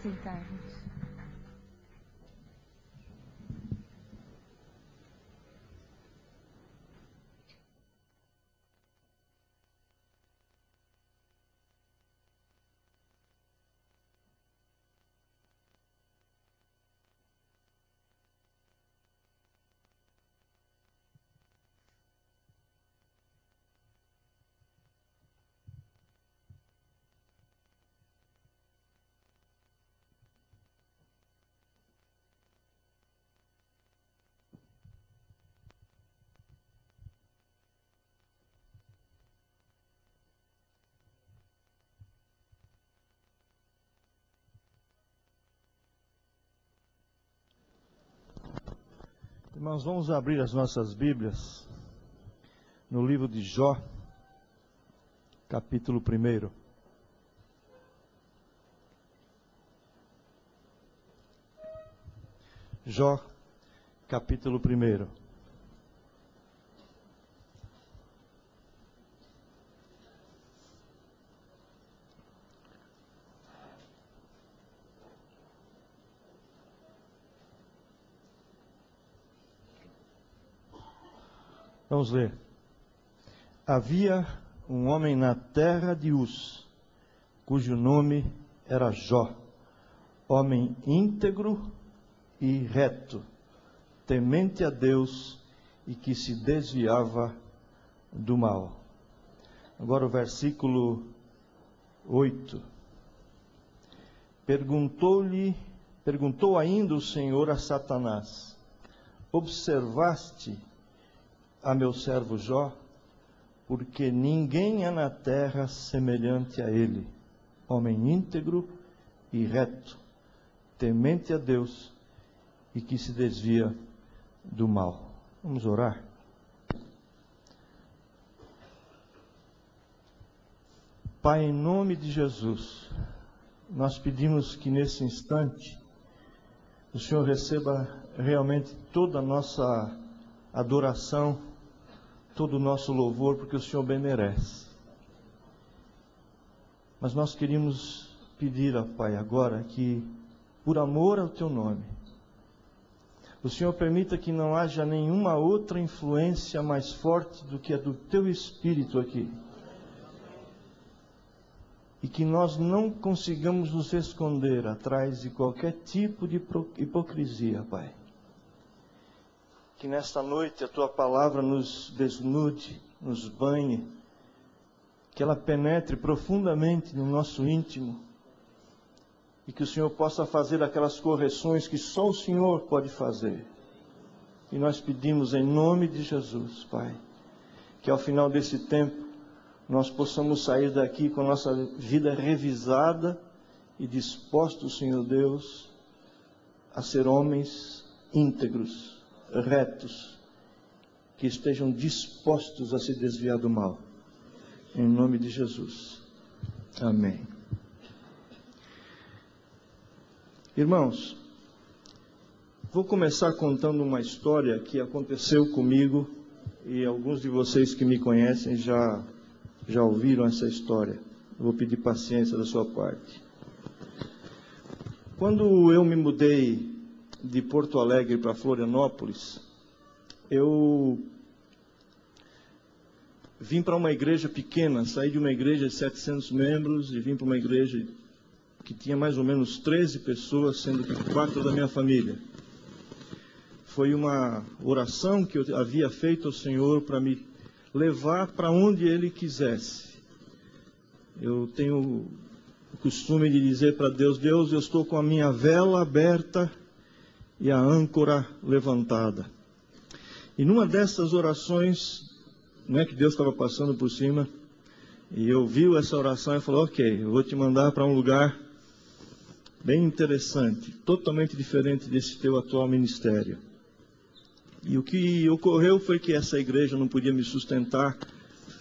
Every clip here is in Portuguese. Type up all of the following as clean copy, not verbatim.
sentarmos. Irmãos, vamos abrir as nossas Bíblias no livro de Jó, capítulo 1. Jó, capítulo 1. Vamos ler. Havia um homem na terra de Uz, cujo nome era Jó, homem íntegro e reto, temente a Deus e que se desviava do mal. Agora o versículo 8. Perguntou ainda o Senhor a Satanás: observaste a meu servo Jó? Porque ninguém é na terra semelhante a ele, homem íntegro e reto, temente a Deus e que se desvia do mal. Vamos orar. Pai, em nome de Jesus, nós pedimos que nesse instante o Senhor receba realmente toda a nossa adoração, todo o nosso louvor, porque o Senhor bem merece. Mas nós queríamos pedir a Pai agora que, por amor ao Teu nome, o Senhor permita que não haja nenhuma outra influência mais forte do que a do Teu Espírito aqui. E que nós não consigamos nos esconder atrás de qualquer tipo de hipocrisia, Pai. Que nesta noite a Tua palavra nos desnude, nos banhe, que ela penetre profundamente no nosso íntimo e que o Senhor possa fazer aquelas correções que só o Senhor pode fazer. E nós pedimos em nome de Jesus, Pai, que ao final desse tempo nós possamos sair daqui com a nossa vida revisada e dispostos, Senhor Deus, a ser homens íntegros, retos, que estejam dispostos a se desviar do mal. Em nome de Jesus. Amém. Irmãos, vou começar contando uma história que aconteceu comigo e alguns de vocês que me conhecem já ouviram essa história. Eu vou pedir paciência da sua parte. Quando eu me mudei de Porto Alegre para Florianópolis, eu vim para uma igreja pequena, saí de uma igreja de 700 membros e vim para uma igreja que tinha mais ou menos 13 pessoas, sendo que 4 da minha família. Foi uma oração que eu havia feito ao Senhor para me levar para onde Ele quisesse. Eu tenho o costume de dizer para Deus: Deus, eu estou com a minha vela aberta e a âncora levantada. E numa dessas orações, não é que Deus estava passando por cima, e ouviu essa oração e falou: ok, eu vou te mandar para um lugar bem interessante, totalmente diferente desse teu atual ministério. E o que ocorreu foi que essa igreja não podia me sustentar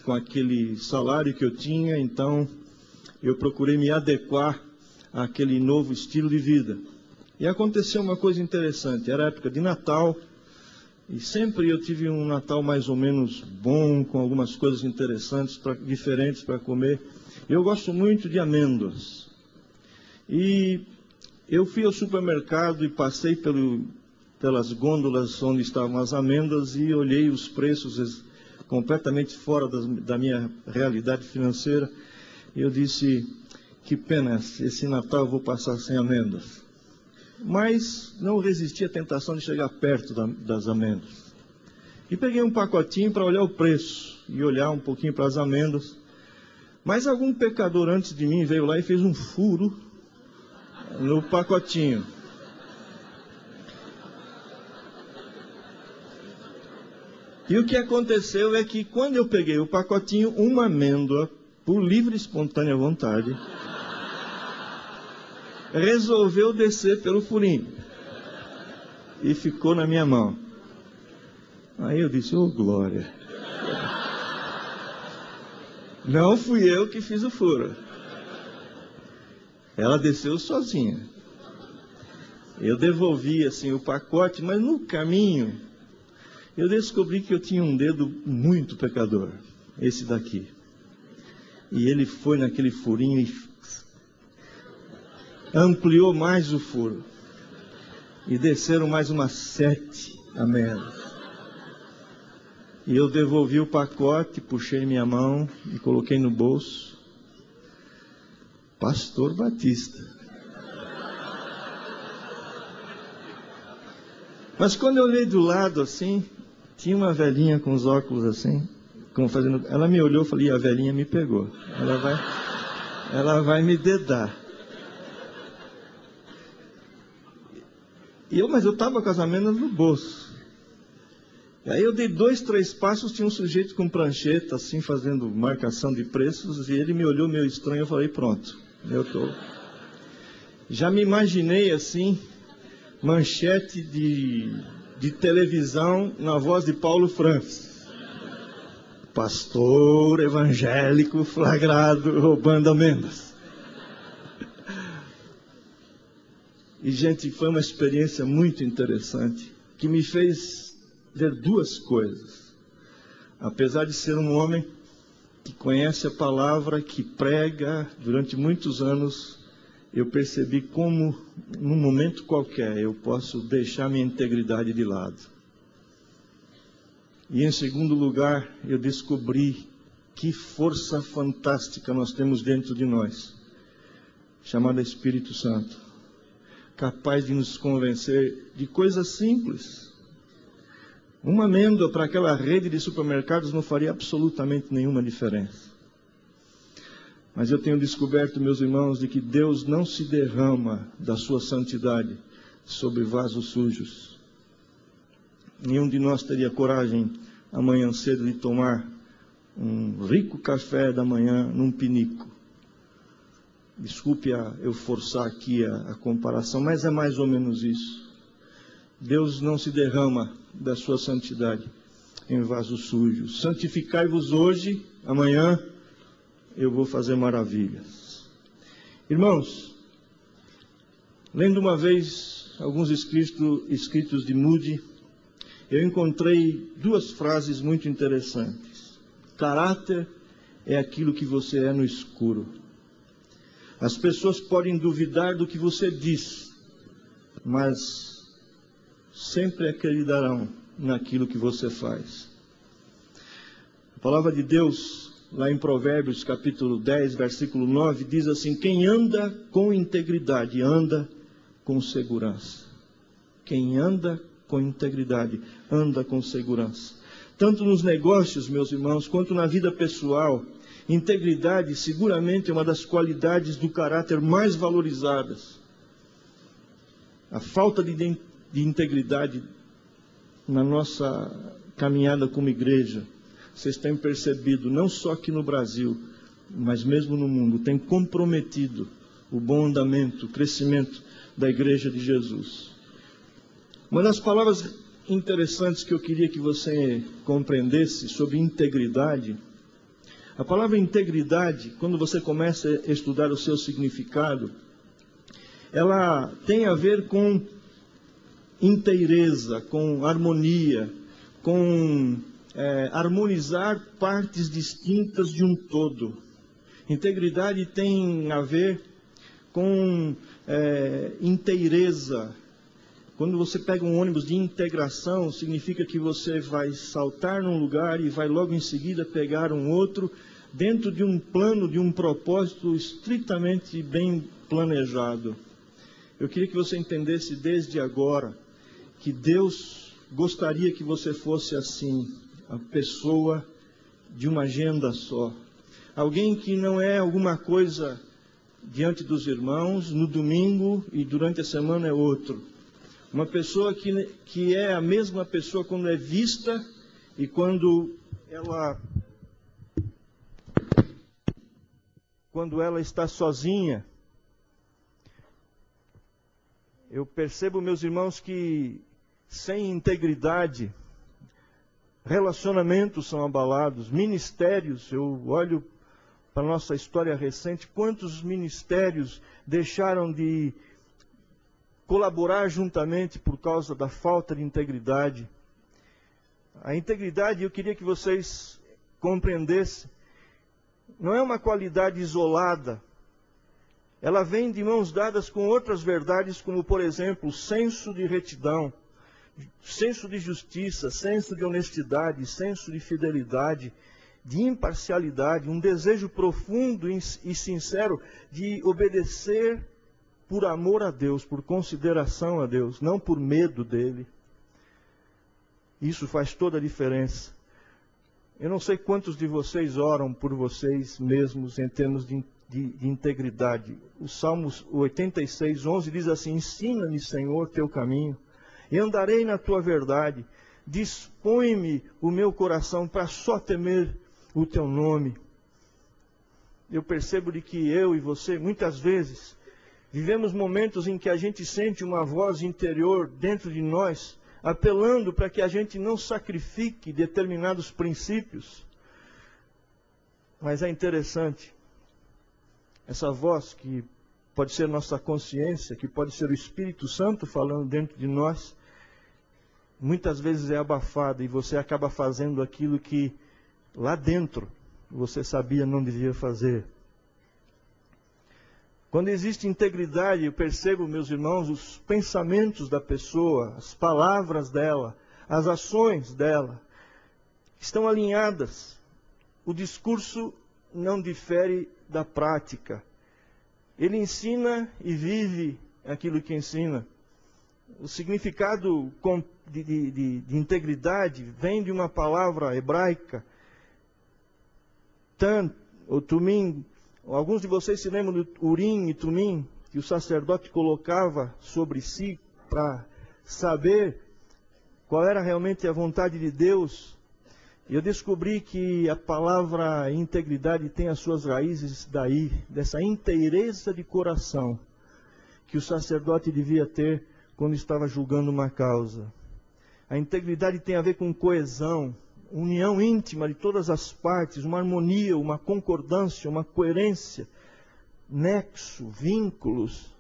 com aquele salário que eu tinha, então eu procurei me adequar àquele novo estilo de vida. E aconteceu uma coisa interessante, era época de Natal, e sempre eu tive um Natal mais ou menos bom, com algumas coisas interessantes, diferentes para comer. Eu gosto muito de amêndoas. E Eu fui ao supermercado e passei pelas gôndolas onde estavam as amêndoas e olhei os preços completamente fora da minha realidade financeira. E eu disse, que pena, esse Natal eu vou passar sem amêndoas. Mas não resisti à tentação de chegar perto das amêndoas. E peguei um pacotinho para olhar o preço e olhar um pouquinho para as amêndoas. Mas algum pecador antes de mim veio lá e fez um furo no pacotinho. E o que aconteceu é que quando eu peguei o pacotinho, uma amêndoa, por livre e espontânea vontade, resolveu descer pelo furinho e ficou na minha mão. Aí eu disse, ô glória. Não fui eu que fiz o furo. Ela desceu sozinha. Eu devolvi assim o pacote, mas no caminho eu descobri que eu tinha um dedo muito pecador, esse daqui. E ele foi naquele furinho e ampliou mais o furo. E desceram mais umas 7 amêndoas. E eu devolvi o pacote, puxei minha mão e coloquei no bolso. Pastor Batista. Mas quando eu olhei do lado assim, tinha uma velhinha com os óculos assim, ela me olhou e falei, a velhinha me pegou. Ela vai me dedar. Mas eu estava com as amêndoas no bolso. E aí eu dei 2, 3 passos, tinha um sujeito com prancheta, assim, fazendo marcação de preços, e ele me olhou meio estranho, eu falei, pronto, já me imaginei assim, manchete de televisão na voz de Paulo Francis. Pastor evangélico flagrado roubando amêndoas. E, gente, foi uma experiência muito interessante, que me fez ver 2 coisas. Apesar de ser um homem que conhece a palavra, que prega durante muitos anos, eu percebi como, num momento qualquer, eu posso deixar minha integridade de lado. E, em segundo lugar, eu descobri que força fantástica nós temos dentro de nós, chamada Espírito Santo, capaz de nos convencer de coisas simples. Uma amêndoa para aquela rede de supermercados não faria absolutamente nenhuma diferença. Mas eu tenho descoberto, meus irmãos, de que Deus não se derrama da sua santidade sobre vasos sujos. Nenhum de nós teria coragem amanhã cedo de tomar um rico café da manhã num pinico. Desculpe eu forçar aqui a comparação, mas é mais ou menos isso. Deus não se derrama da sua santidade em vasos sujos. Santificai-vos hoje, amanhã eu vou fazer maravilhas. Irmãos, lendo uma vez alguns escritos de Moody, eu encontrei 2 frases muito interessantes. Caráter é aquilo que você é no escuro. As pessoas podem duvidar do que você diz, mas sempre acreditarão naquilo que você faz. A palavra de Deus, lá em Provérbios capítulo 10, versículo 9, diz assim, quem anda com integridade, anda com segurança. Quem anda com integridade, anda com segurança. Tanto nos negócios, meus irmãos, quanto na vida pessoal, integridade seguramente é uma das qualidades do caráter mais valorizadas. A falta de integridade na nossa caminhada como igreja, vocês têm percebido, não só aqui no Brasil, mas mesmo no mundo, tem comprometido o bom andamento, o crescimento da igreja de Jesus. Uma das palavras interessantes que eu queria que você compreendesse sobre integridade, a palavra integridade, quando você começa a estudar o seu significado, ela tem a ver com inteireza, com harmonia, com harmonizar partes distintas de um todo. Integridade tem a ver com inteireza. Quando você pega um ônibus de integração, significa que você vai saltar num lugar e vai logo em seguida pegar um outro, dentro de um plano, de um propósito estritamente bem planejado. Eu queria que você entendesse desde agora que Deus gostaria que você fosse assim, a pessoa de uma agenda só. Alguém que não é alguma coisa diante dos irmãos, no domingo e durante a semana é outro. Uma pessoa que é a mesma pessoa quando é vista e quando ela está sozinha. Eu percebo, meus irmãos, que sem integridade, relacionamentos são abalados, ministérios, eu olho para a nossa história recente, quantos ministérios deixaram de colaborar juntamente por causa da falta de integridade. A integridade, eu queria que vocês compreendessem, não é uma qualidade isolada. Ela vem de mãos dadas com outras verdades, como, por exemplo, senso de retidão, senso de justiça, senso de honestidade, senso de fidelidade, de imparcialidade, um desejo profundo e sincero de obedecer por amor a Deus, por consideração a Deus, não por medo dele. Isso faz toda a diferença. Eu não sei quantos de vocês oram por vocês mesmos em termos de integridade. O Salmos 86, 11 diz assim: ensina-me, Senhor, teu caminho, e andarei na tua verdade. Dispõe-me o meu coração para só temer o teu nome. Eu percebo de que eu e você, muitas vezes, vivemos momentos em que a gente sente uma voz interior dentro de nós, apelando para que a gente não sacrifique determinados princípios. Mas é interessante, essa voz que pode ser nossa consciência, que pode ser o Espírito Santo falando dentro de nós, muitas vezes é abafada e você acaba fazendo aquilo que lá dentro você sabia não devia fazer. Quando existe integridade, eu percebo, meus irmãos, os pensamentos da pessoa, as palavras dela, as ações dela, estão alinhadas. O discurso não difere da prática. Ele ensina e vive aquilo que ensina. O significado de integridade vem de uma palavra hebraica, tan ou tumim. Alguns de vocês se lembram do Urim e Tumim, que o sacerdote colocava sobre si para saber qual era realmente a vontade de Deus. E eu descobri que a palavra integridade tem as suas raízes daí, dessa inteireza de coração que o sacerdote devia ter quando estava julgando uma causa. A integridade tem a ver com coesão, união íntima de todas as partes, uma harmonia, uma concordância, uma coerência, nexo, vínculos.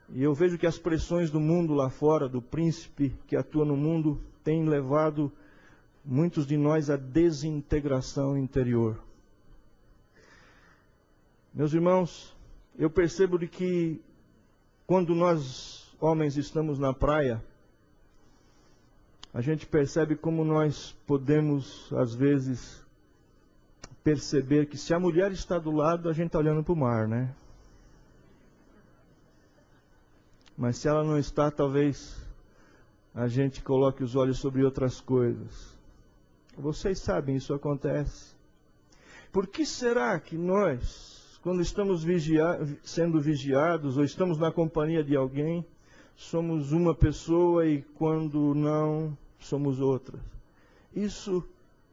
E eu vejo que as pressões do mundo lá fora, do príncipe que atua no mundo, têm levado muitos de nós à desintegração interior. Meus irmãos, eu percebo de que quando nós, homens, estamos na praia, a gente percebe como nós podemos, às vezes, perceber que se a mulher está do lado, a gente está olhando para o mar, né? Mas se ela não está, talvez a gente coloque os olhos sobre outras coisas. Vocês sabem, isso acontece. Por que será que nós, quando estamos sendo vigiados, ou estamos na companhia de alguém, somos uma pessoa e quando não, somos outra? Isso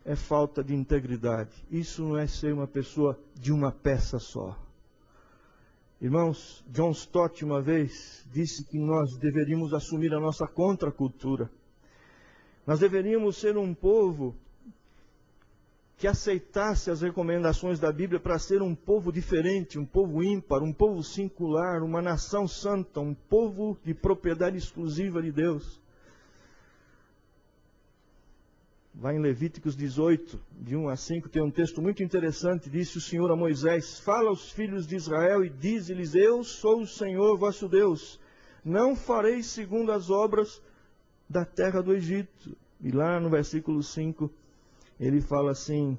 é falta de integridade. Isso não é ser uma pessoa de uma peça só. Irmãos, John Stott uma vez disse que nós deveríamos assumir a nossa contracultura. Nós deveríamos ser um povo que aceitasse as recomendações da Bíblia para ser um povo diferente, um povo ímpar, um povo singular, uma nação santa, um povo de propriedade exclusiva de Deus. Lá em Levíticos 18, de 1 a 5, tem um texto muito interessante. Disse o Senhor a Moisés: fala aos filhos de Israel e dize-lhes: eu sou o Senhor vosso Deus. Não fareis segundo as obras da terra do Egito. E lá no versículo 5, ele fala assim: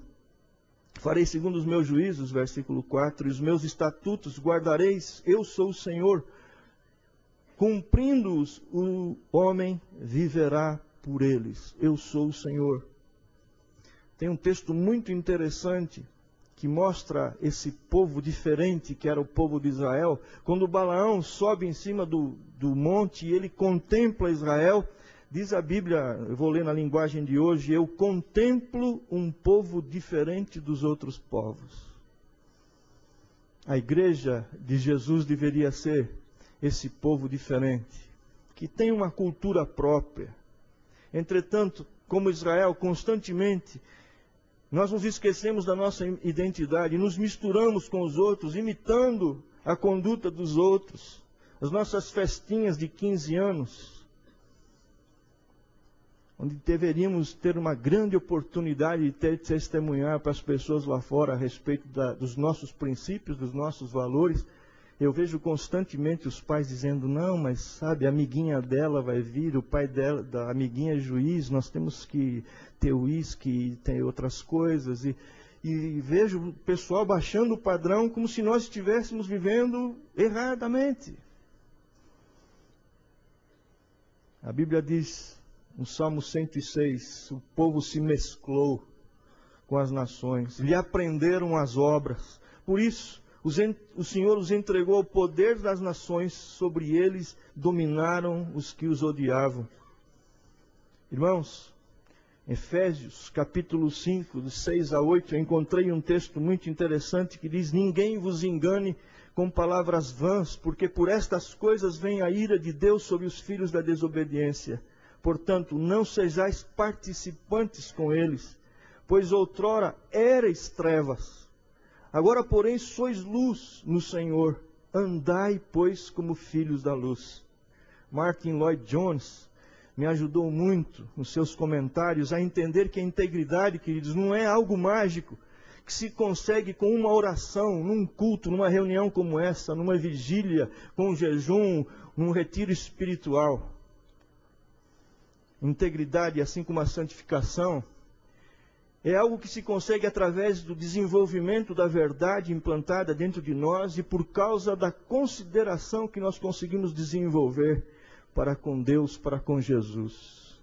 farei segundo os meus juízos, versículo 4, e os meus estatutos guardareis, eu sou o Senhor. Cumprindo-os, o homem viverá por eles. Eu sou o Senhor. Tem um texto muito interessante que mostra esse povo diferente que era o povo de Israel. Quando Balaão sobe em cima do monte e ele contempla Israel, diz a Bíblia, eu vou ler na linguagem de hoje: eu contemplo um povo diferente dos outros povos. A igreja de Jesus deveria ser esse povo diferente, que tem uma cultura própria. Entretanto, como Israel, constantemente, nós nos esquecemos da nossa identidade, nos misturamos com os outros, imitando a conduta dos outros. As nossas festinhas de 15 anos, onde deveríamos ter uma grande oportunidade de testemunhar para as pessoas lá fora a respeito dos nossos princípios, dos nossos valores. Eu vejo constantemente os pais dizendo: não, mas sabe, a amiguinha dela vai vir, o pai dela, da amiguinha é juiz, nós temos que ter uísque, tem outras coisas. E vejo o pessoal baixando o padrão como se nós estivéssemos vivendo erradamente. A Bíblia diz, no Salmo 106, o povo se mesclou com as nações, lhe aprenderam as obras. Por isso, o Senhor os entregou ao poder das nações, sobre eles dominaram os que os odiavam. Irmãos, Efésios capítulo 5, de 6 a 8, eu encontrei um texto muito interessante que diz: ninguém vos engane com palavras vãs, porque por estas coisas vem a ira de Deus sobre os filhos da desobediência. Portanto, não sejais participantes com eles, pois outrora erais trevas. Agora, porém, sois luz no Senhor. Andai, pois, como filhos da luz. Martin Lloyd Jones me ajudou muito nos seus comentários a entender que a integridade, queridos, não é algo mágico que se consegue com uma oração, num culto, numa reunião como essa, numa vigília, com um jejum, num retiro espiritual. Integridade, assim como a santificação, é algo que se consegue através do desenvolvimento da verdade implantada dentro de nós e por causa da consideração que nós conseguimos desenvolver para com Deus, para com Jesus.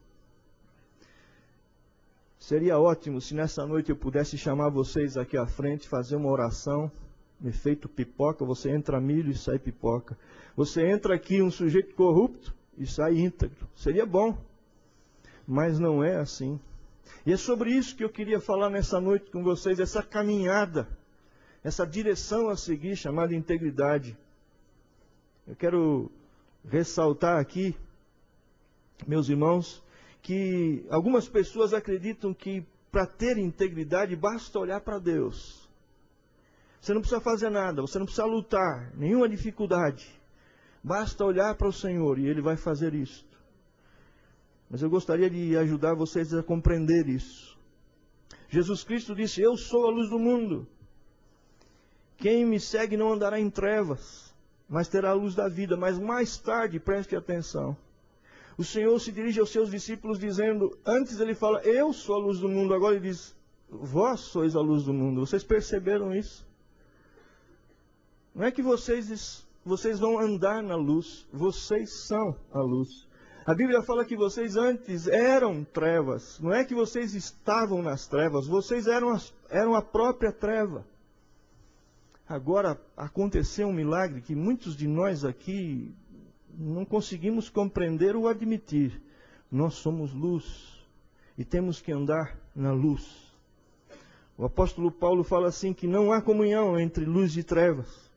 Seria ótimo se nessa noite eu pudesse chamar vocês aqui à frente, fazer uma oração, efeito pipoca, você entra milho e sai pipoca. Você entra aqui um sujeito corrupto e sai íntegro. Seria bom, mas não é assim. E é sobre isso que eu queria falar nessa noite com vocês, essa caminhada, essa direção a seguir, chamada integridade. Eu quero ressaltar aqui, meus irmãos, que algumas pessoas acreditam que para ter integridade basta olhar para Deus. Você não precisa fazer nada, você não precisa lutar, nenhuma dificuldade. Basta olhar para o Senhor e Ele vai fazer isso. Mas eu gostaria de ajudar vocês a compreender isso. Jesus Cristo disse: eu sou a luz do mundo. Quem me segue não andará em trevas, mas terá a luz da vida. Mas mais tarde, preste atenção, o Senhor se dirige aos seus discípulos dizendo, antes ele fala, eu sou a luz do mundo, agora ele diz, vós sois a luz do mundo. Vocês perceberam isso? Não é que vocês vão andar na luz, vocês são a luz. A Bíblia fala que vocês antes eram trevas. Não é que vocês estavam nas trevas, vocês eram a própria treva. Agora aconteceu um milagre que muitos de nós aqui não conseguimos compreender ou admitir. Nós somos luz e temos que andar na luz. O apóstolo Paulo fala assim que não há comunhão entre luz e trevas.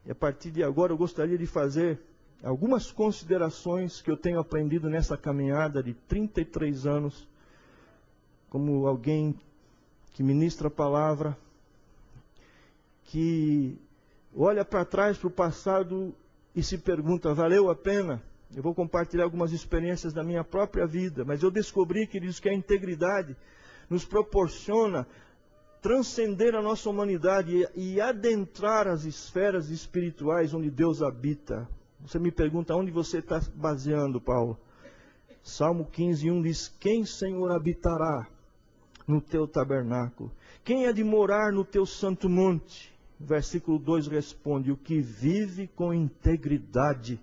E a partir de agora eu gostaria de fazer algumas considerações que eu tenho aprendido nessa caminhada de 33 anos, como alguém que ministra a palavra, que olha para trás, para o passado e se pergunta, valeu a pena Eu vou compartilhar algumas experiências da minha própria vida, mas eu descobri, queridos, que a integridade nos proporciona transcender a nossa humanidade e adentrar as esferas espirituais onde Deus habita. Você me pergunta, onde você está baseando, Paulo? Salmo 15:1 diz, quem, Senhor, habitará no teu tabernáculo? Quem é de morar no teu santo monte? Versículo 2 responde, o que vive com integridade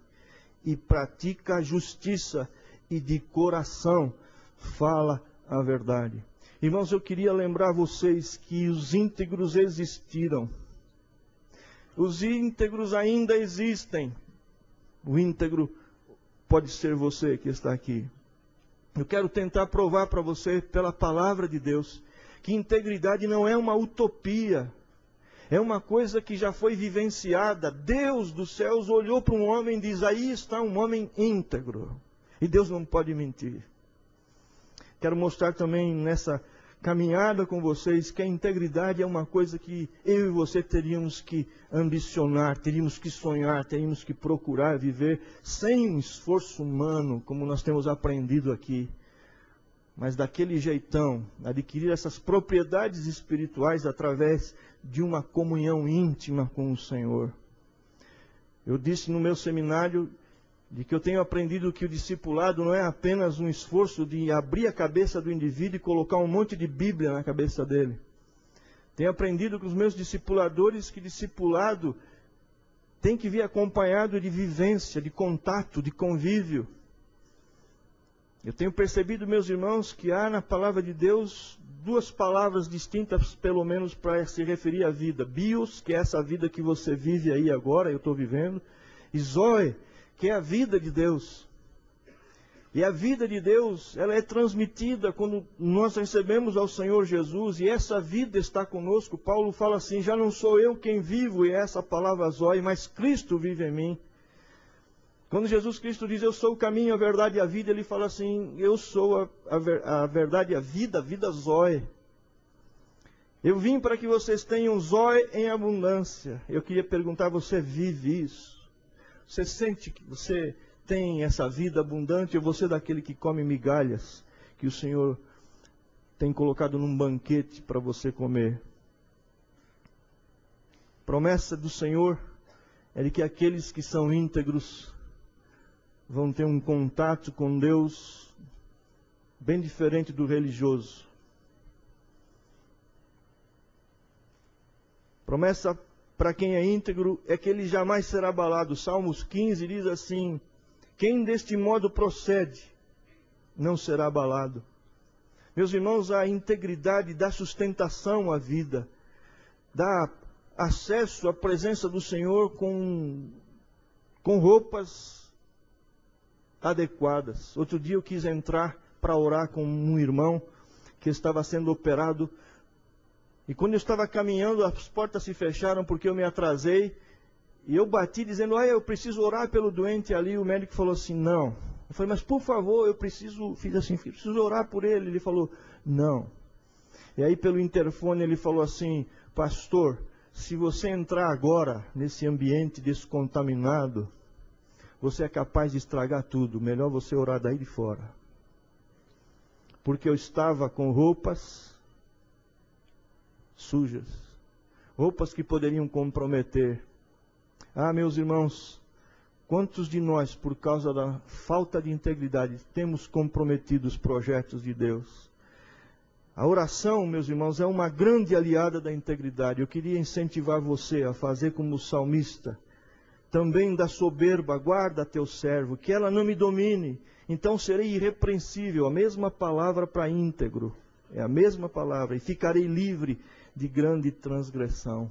e pratica a justiça e de coração fala a verdade. Irmãos, eu queria lembrar vocês que os íntegros existiram. Os íntegros ainda existem. O íntegro pode ser você que está aqui. Eu quero tentar provar para você, pela palavra de Deus, que integridade não é uma utopia. É uma coisa que já foi vivenciada. Deus dos céus olhou para um homem e diz, aí está um homem íntegro. E Deus não pode mentir. Quero mostrar também nessa caminhada com vocês que a integridade é uma coisa que eu e você teríamos que ambicionar, teríamos que sonhar, teríamos que procurar viver sem um esforço humano, como nós temos aprendido aqui. Mas daquele jeitão, adquirir essas propriedades espirituais através de uma comunhão íntima com o Senhor. Eu disse no meu seminário de que eu tenho aprendido que o discipulado não é apenas um esforço de abrir a cabeça do indivíduo e colocar um monte de Bíblia na cabeça dele. Tenho aprendido com os meus discipuladores que discipulado tem que vir acompanhado de vivência, de contato, de convívio. Eu tenho percebido, meus irmãos, que há na palavra de Deus duas palavras distintas, pelo menos, para se referir à vida. Bios, que é essa vida que você vive aí agora, eu estou vivendo. E Zoe, que é a vida de Deus. E a vida de Deus, ela é transmitida quando nós recebemos ao Senhor Jesus, e essa vida está conosco. Paulo fala assim, já não sou eu quem vivo, e essa palavra Zoe, mas Cristo vive em mim. Quando Jesus Cristo diz, eu sou o caminho, a verdade e a vida, ele fala assim, eu sou a verdade e a vida Zoe. Eu vim para que vocês tenham Zoe em abundância. Eu queria perguntar, você vive isso? Você sente que você tem essa vida abundante, ou você é daquele que come migalhas, que o Senhor tem colocado num banquete para você comer? Promessa do Senhor é de que aqueles que são íntegros vão ter um contato com Deus bem diferente do religioso. Promessa para quem é íntegro é que ele jamais será abalado. Salmos 15 diz assim, quem deste modo procede não será abalado. Meus irmãos, a integridade dá sustentação à vida, dá acesso à presença do Senhor com roupas adequadas. Outro dia eu quis entrar para orar com um irmão que estava sendo operado. E quando eu estava caminhando, as portas se fecharam porque eu me atrasei. E eu bati dizendo, eu preciso orar pelo doente ali. O médico falou assim, não. Eu falei, mas por favor, preciso orar por ele. Ele falou, não. E aí pelo interfone ele falou assim, pastor, se você entrar agora nesse ambiente descontaminado, você é capaz de estragar tudo. Melhor você orar daí de fora. Porque eu estava com roupas sujas, roupas que poderiam comprometer. Meus irmãos, quantos de nós, por causa da falta de integridade, temos comprometido os projetos de Deus? A oração, meus irmãos, é uma grande aliada da integridade. Eu queria incentivar você a fazer como o salmista. Também da soberba, guarda teu servo, que ela não me domine. Então serei irrepreensível. A mesma palavra para íntegro. É a mesma palavra. E ficarei livre de grande transgressão.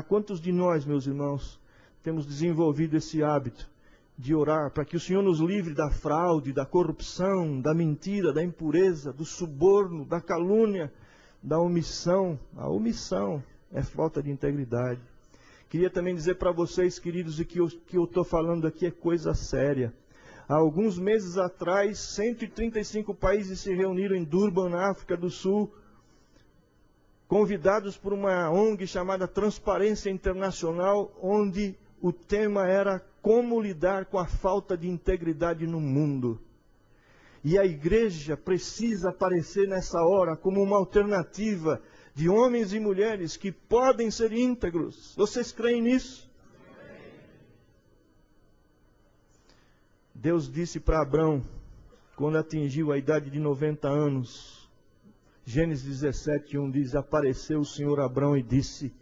Quantos de nós, meus irmãos, temos desenvolvido esse hábito de orar para que o Senhor nos livre da fraude, da corrupção, da mentira, da impureza, do suborno, da calúnia, da omissão. A omissão é falta de integridade. Queria também dizer para vocês, queridos, que eu estou falando aqui é coisa séria. Há alguns meses atrás, 135 países se reuniram em Durban, na África do Sul, convidados por uma ONG chamada Transparência Internacional, onde o tema era como lidar com a falta de integridade no mundo. E a igreja precisa aparecer nessa hora como uma alternativa de homens e mulheres que podem ser íntegros. Vocês creem nisso? Deus disse para Abrão, quando atingiu a idade de 90 anos, Gênesis 17:1 diz, apareceu o Senhor a Abrão e disse,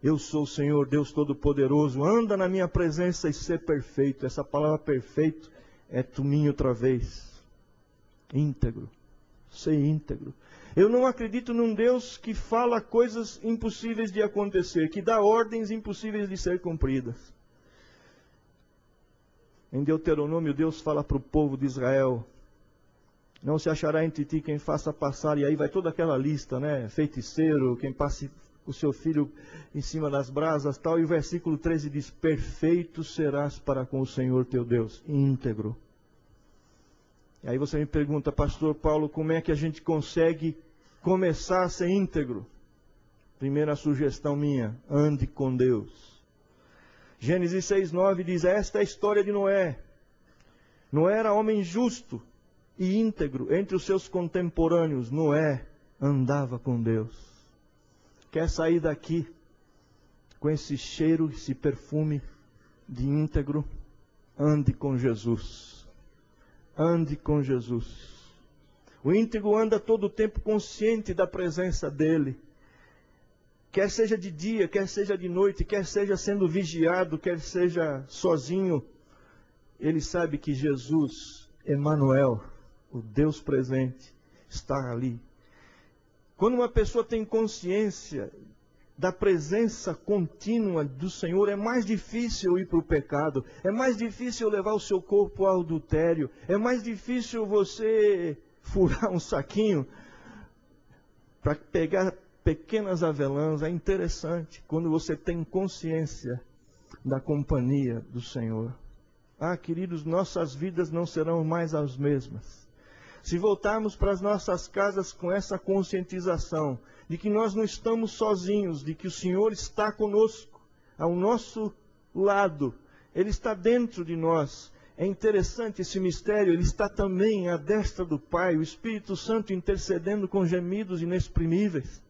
eu sou o Senhor, Deus Todo-Poderoso, anda na minha presença e ser perfeito. Essa palavra perfeito é tumim outra vez. Íntegro. Ser íntegro. Eu não acredito num Deus que fala coisas impossíveis de acontecer, que dá ordens impossíveis de ser cumpridas. Em Deuteronômio, Deus fala para o povo de Israel, não se achará entre ti quem faça passar, e aí vai toda aquela lista, né? Feiticeiro, quem passe o seu filho em cima das brasas, tal. E o versículo 13 diz, perfeito serás para com o Senhor teu Deus, íntegro. E aí você me pergunta, pastor Paulo, como é que a gente consegue começar a ser íntegro? Primeira sugestão minha, ande com Deus. Gênesis 6:9 diz, esta é a história de Noé. Noé era homem justo e íntegro entre os seus contemporâneos. Noé andava com Deus. Quer sair daqui com esse cheiro, esse perfume de íntegro? Ande com Jesus. Ande com Jesus. O íntegro anda todo o tempo consciente da presença dele. Quer seja de dia, quer seja de noite, quer seja sendo vigiado, quer seja sozinho. Ele sabe que Jesus, Emanuel, o Deus presente, está ali. Quando uma pessoa tem consciência da presença contínua do Senhor, é mais difícil ir para o pecado, é mais difícil levar o seu corpo ao adultério, é mais difícil você furar um saquinho para pegar pequenas avelãs. É interessante quando você tem consciência da companhia do Senhor. Ah, queridos, nossas vidas não serão mais as mesmas. Se voltarmos para as nossas casas com essa conscientização de que nós não estamos sozinhos, de que o Senhor está conosco, ao nosso lado, Ele está dentro de nós. É interessante esse mistério, Ele está também à destra do Pai, o Espírito Santo intercedendo com gemidos inexprimíveis.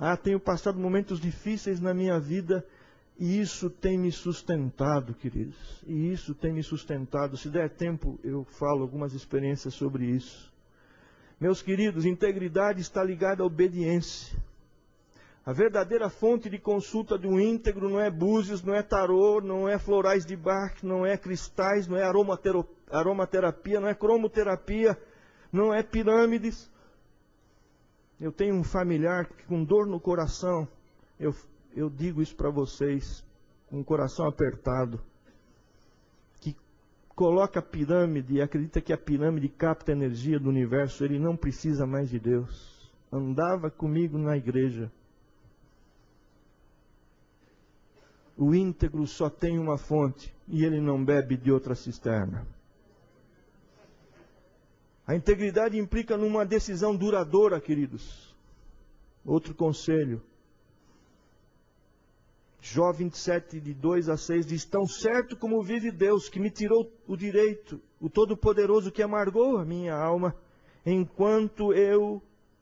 Ah, tenho passado momentos difíceis na minha vida e isso tem me sustentado, queridos. E isso tem me sustentado. Se der tempo, eu falo algumas experiências sobre isso. Meus queridos, integridade está ligada à obediência. A verdadeira fonte de consulta de um íntegro não é búzios, não é tarô, não é florais de Bach, não é cristais, não é aromaterapia, não é cromoterapia, não é pirâmides. Eu tenho um familiar que, com dor no coração, eu digo isso para vocês, com o coração apertado, que coloca a pirâmide e acredita que a pirâmide capta a energia do universo. Ele não precisa mais de Deus. Andava comigo na igreja. O íntegro só tem uma fonte e ele não bebe de outra cisterna. A integridade implica numa decisão duradoura, queridos. Outro conselho. Jó 27, de 2-6 diz, tão certo como vive Deus, que me tirou o direito, o Todo-Poderoso que amargou a minha alma, enquanto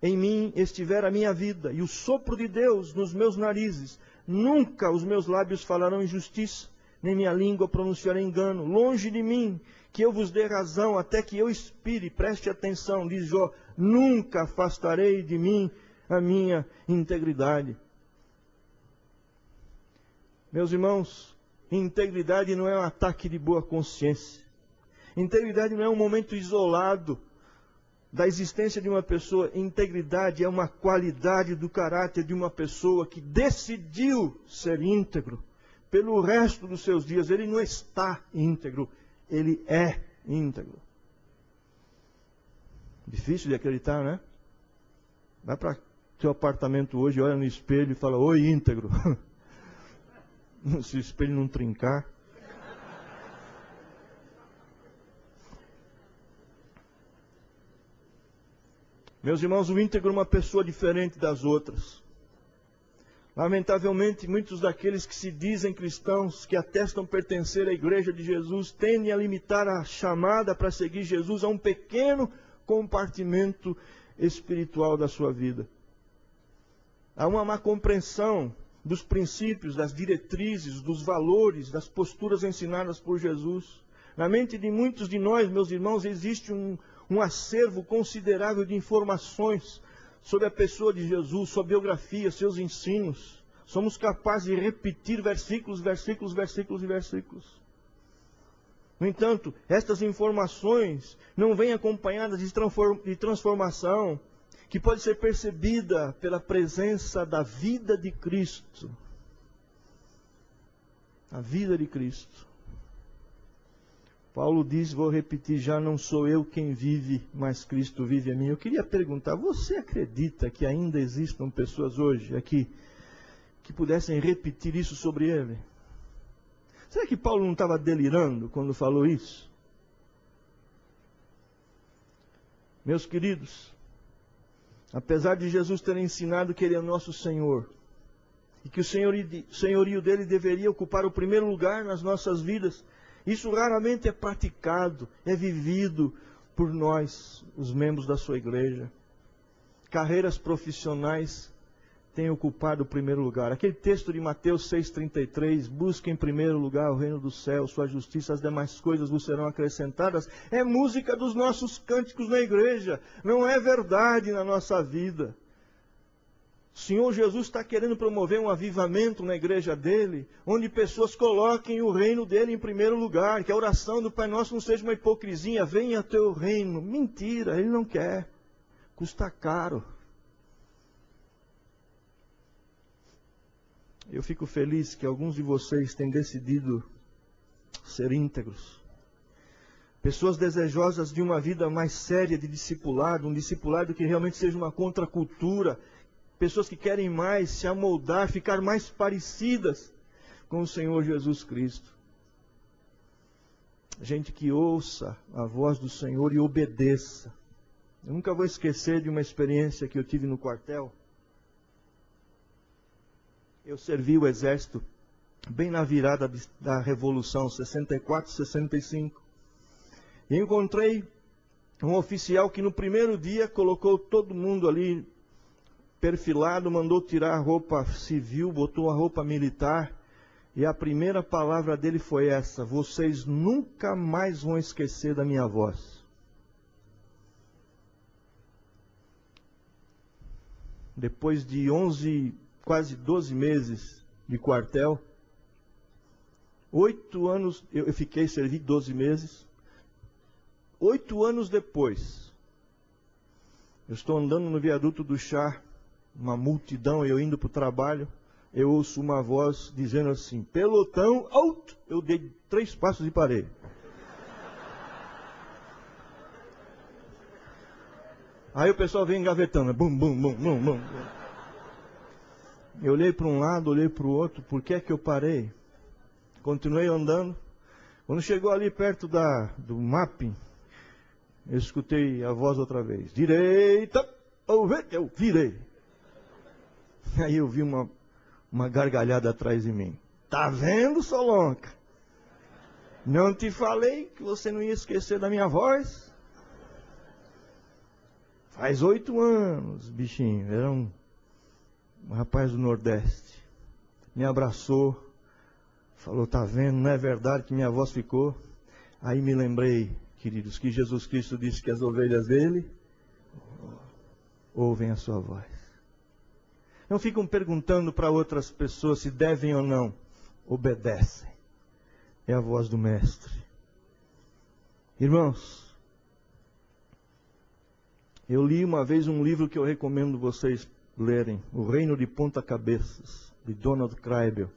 em mim estiver a minha vida, e o sopro de Deus nos meus narizes, nunca os meus lábios falarão injustiça, nem minha língua pronunciará engano. Longe de mim, que eu vos dê razão, até que eu expire. Preste atenção, diz Jó, nunca afastarei de mim a minha integridade. Meus irmãos, integridade não é um ataque de boa consciência. Integridade não é um momento isolado da existência de uma pessoa. Integridade é uma qualidade do caráter de uma pessoa que decidiu ser íntegro pelo resto dos seus dias. Ele não está íntegro, ele é íntegro. Difícil de acreditar, né? Vai para seu apartamento hoje, olha no espelho e fala, oi, íntegro. Se o espelho não trincar. Meus irmãos, o íntegro é uma pessoa diferente das outras. Lamentavelmente, muitos daqueles que se dizem cristãos, que atestam pertencer à Igreja de Jesus, tendem a limitar a chamada para seguir Jesus a um pequeno compartimento espiritual da sua vida. Há uma má compreensão dos princípios, das diretrizes, dos valores, das posturas ensinadas por Jesus. Na mente de muitos de nós, meus irmãos, existe um acervo considerável de informações sobre a pessoa de Jesus, sua biografia, seus ensinos. Somos capazes de repetir versículos. No entanto, estas informações não vêm acompanhadas de transformação, que pode ser percebida pela presença da vida de Cristo. A vida de Cristo. Paulo diz, vou repetir, já não sou eu quem vive, mas Cristo vive em mim. Eu queria perguntar, você acredita que ainda existam pessoas hoje aqui que pudessem repetir isso sobre ele? Será que Paulo não estava delirando quando falou isso? Meus queridos, apesar de Jesus ter ensinado que Ele é nosso Senhor, e que o senhorio dele deveria ocupar o primeiro lugar nas nossas vidas, isso raramente é praticado, é vivido por nós, os membros da sua igreja. Carreiras profissionais têm ocupado o primeiro lugar. Aquele texto de Mateus 6,33, busque em primeiro lugar o reino do céu, sua justiça, as demais coisas vos serão acrescentadas, é música dos nossos cânticos na igreja, não é verdade na nossa vida. O Senhor Jesus está querendo promover um avivamento na igreja dele, onde pessoas coloquem o reino dele em primeiro lugar, que a oração do Pai Nosso não seja uma hipocrisia, venha teu reino. Mentira, ele não quer. Custa caro. Eu fico feliz que alguns de vocês têm decidido ser íntegros. Pessoas desejosas de uma vida mais séria de discipulado, um discipulado que realmente seja uma contracultura. Pessoas que querem mais se amoldar, ficar mais parecidas com o Senhor Jesus Cristo. Gente que ouça a voz do Senhor e obedeça. Eu nunca vou esquecer de uma experiência que eu tive no quartel. Eu servi o exército bem na virada da Revolução, 64, 65. E encontrei um oficial que no primeiro dia colocou todo mundo ali perfilado, mandou tirar a roupa civil, botou a roupa militar, e a primeira palavra dele foi essa: vocês nunca mais vão esquecer da minha voz. Depois de 11, quase 12 meses de quartel, 8 anos, eu fiquei, servi 12 meses, 8 anos depois, eu estou andando no viaduto do Chá, uma multidão, eu indo para o trabalho, eu ouço uma voz dizendo assim: pelotão, alto! Eu dei 3 passos e parei. Aí o pessoal vem engavetando, bum, bum, bum, bum, bum. Eu olhei para um lado, olhei para o outro, por que é que eu parei? Continuei andando. Quando chegou ali perto do mapping, eu escutei a voz outra vez: direita, eu virei. Aí eu vi uma gargalhada atrás de mim. Tá vendo, Solonca? Não te falei que você não ia esquecer da minha voz? Faz 8 anos, bichinho. Era um rapaz do Nordeste. Me abraçou. Falou, tá vendo, não é verdade que minha voz ficou? Aí me lembrei, queridos, que Jesus Cristo disse que as ovelhas dele ouvem a sua voz. Não ficam perguntando para outras pessoas se devem ou não. Obedecem. É a voz do Mestre. Irmãos, eu li uma vez um livro que eu recomendo vocês lerem. O Reino de Ponta Cabeças, de Donald Kraybill.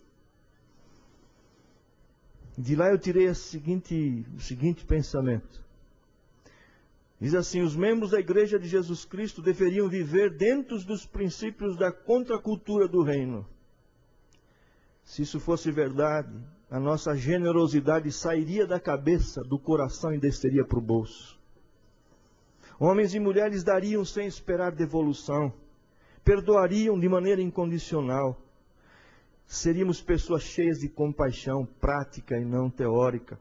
De lá eu tirei o seguinte pensamento. Diz assim: os membros da Igreja de Jesus Cristo deveriam viver dentro dos princípios da contracultura do reino. Se isso fosse verdade, a nossa generosidade sairia da cabeça, do coração e desceria para o bolso. Homens e mulheres dariam sem esperar devolução, perdoariam de maneira incondicional, Seríamos pessoas cheias de compaixão prática e não teórica.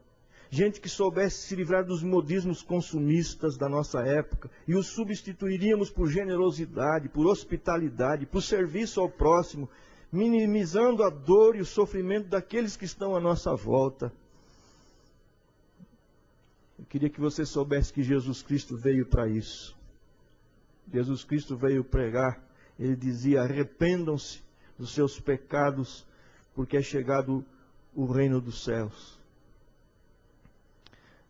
Gente que soubesse se livrar dos modismos consumistas da nossa época e os substituiríamos por generosidade, por hospitalidade, por serviço ao próximo, minimizando a dor e o sofrimento daqueles que estão à nossa volta. Eu queria que você soubesse que Jesus Cristo veio para isso. Jesus Cristo veio pregar. Ele dizia: arrependam-se dos seus pecados, porque é chegado o reino dos céus.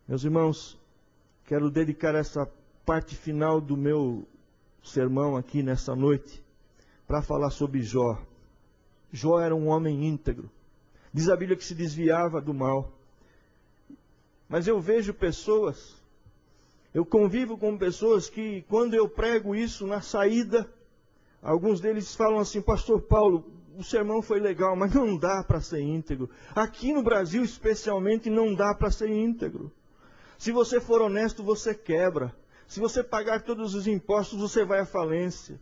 Meus irmãos, quero dedicar essa parte final do meu sermão aqui nessa noite para falar sobre Jó. Jó era um homem íntegro. Diz a Bíblia que se desviava do mal. Mas eu vejo pessoas, eu convivo com pessoas que, quando eu prego isso na saída, alguns deles falam assim: pastor Paulo, o sermão foi legal, mas não dá para ser íntegro. Aqui no Brasil, especialmente, não dá para ser íntegro. Se você for honesto, você quebra. Se você pagar todos os impostos, você vai à falência.